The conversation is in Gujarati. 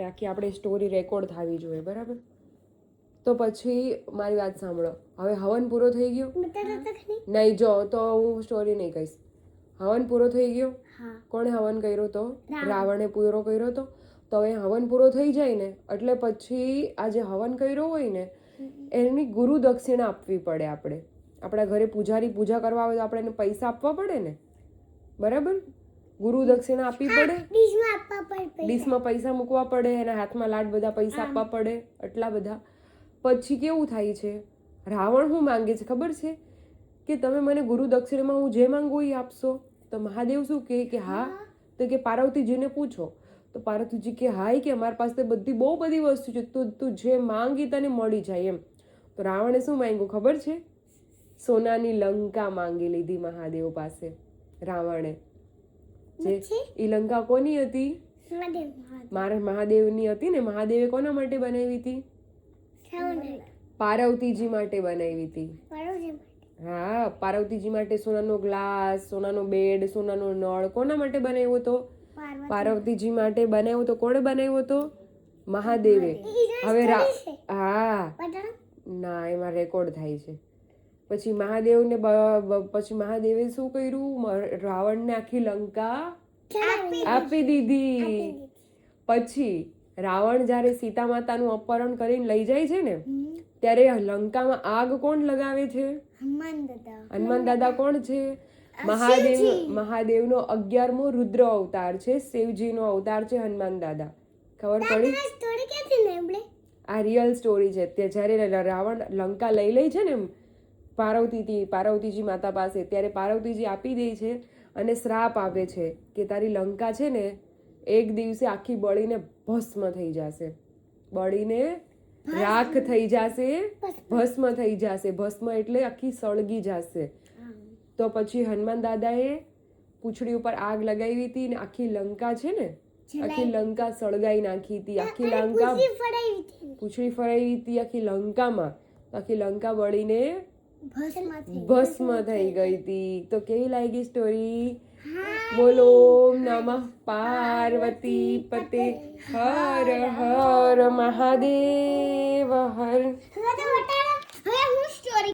માટે આખી આપણે સ્ટોરી રેકોર્ડ થવી જોઈએ, બરાબર? તો પછી મારી વાત સાંભળો. હવે હવન પૂરો થઈ ગયો? નહીં, જો તો હું સ્ટોરી નહીં કહીશ. હવન પૂરો થઈ ગયો. કોણે હવન કર્યો તો? રાવણે પૂરો કર્યો તો. તો હવે હવન પૂરો થઈ જાય ને એટલે પછી આ જે હવન કર્યો હોય ને એની ગુરુ દક્ષિણા આપવી પડે. આપણા ઘરે પૂજારી પૂજા કરવા આવે તો આપણે એને પૈસા આપવા પડે ને, બરાબર? ગુરુ દક્ષિણા આપવી પડે, ડીશમાં પૈસા મૂકવા પડે, એના હાથમાં લાડ બધા પૈસા આપવા પડે, એટલા બધા. પછી કેવું થાય છે, રાવણ શું માંગે છે ખબર છે? કે તમે મને ગુરુ દક્ષિણામાં હું જે માંગુ એ આપશો? તો મહાદેવ શું કે હા. તો કે પાર્વતીજીને પૂછો. તો પાર્વતીજી કે હા, કે અમારી પાસે બહુ બધી વસ્તુ છે, તું જે માંગી તને મળી જાય એમ. તો રાવણે શું માંગ્યું ખબર છે? સોનાની લંકા માંગી લીધી મહાદેવ પાસે રાવણે. જે એ લંકા કોની હતી? મારા મહાદેવની હતી ને. મહાદેવે કોના માટે બનાવી હતી? પાર્વતીજી માટે બનાવી હતી. હા, પાર્વતીજી માટે સોનાનો ગ્લાસ, સોનાનો બેડ, સોનાનો નળ કોના માટે બનાવ્યો હતો? પાર્વતીજી માટે બનાવ્યો તો. કોણે બનાવ્યો હતો? મહાદેવે. હવે હા ના, એમાં રેકોર્ડ થાય છે. પછી મહાદેવે શું કર્યું? રાવણને આખી લંકા આપી દીધી. પછી રાવણ જ્યારે સીતા માતાનું અપહરણ કરીને લઈ જાય છે ને ત્યારે લંકામાં આગ કોણ લગાવે છે? હનુમાન દાદા. કોણ છે? મહાદેવનો 11મો રુદ્ર અવતાર છે. શિવજીનો અવતાર છે હનુમાન દાદા. ખબર પડી? આ રિયલ સ્ટોરી છે. તે જ્યારે રાવણ લંકા લઈ છે ને પાર્વતીજી માતા પાસે, ત્યારે પાર્વતીજી આપી દે છે અને શ્રાપ આપે છે કે તારી લંકા છે ને એક દિવસે આખી બળીને ભસ્મ થઈ જશે. બળીને રાખ થઈ જશે, ભસ્મ થઈ જશે. ભસ્મ એટલે આખી સળગી જશે. તો પછી હનુમાન દાદાએ પૂંછડી ઉપર આગ લગાવી હતી ને આખી લંકા છે ને આખી લંકા સળગાઈ નાખી હતી. આખી લંકા પૂંછડી ફરાવી હતી આખી લંકામાં. આખી લંકા બળીને ભસ્મ થઈ ગઈ હતી. તો કેવી લાગી સ્ટોરી? બોલો નમઃ પાર્વતી પતે હર હર મહાદેવ હર.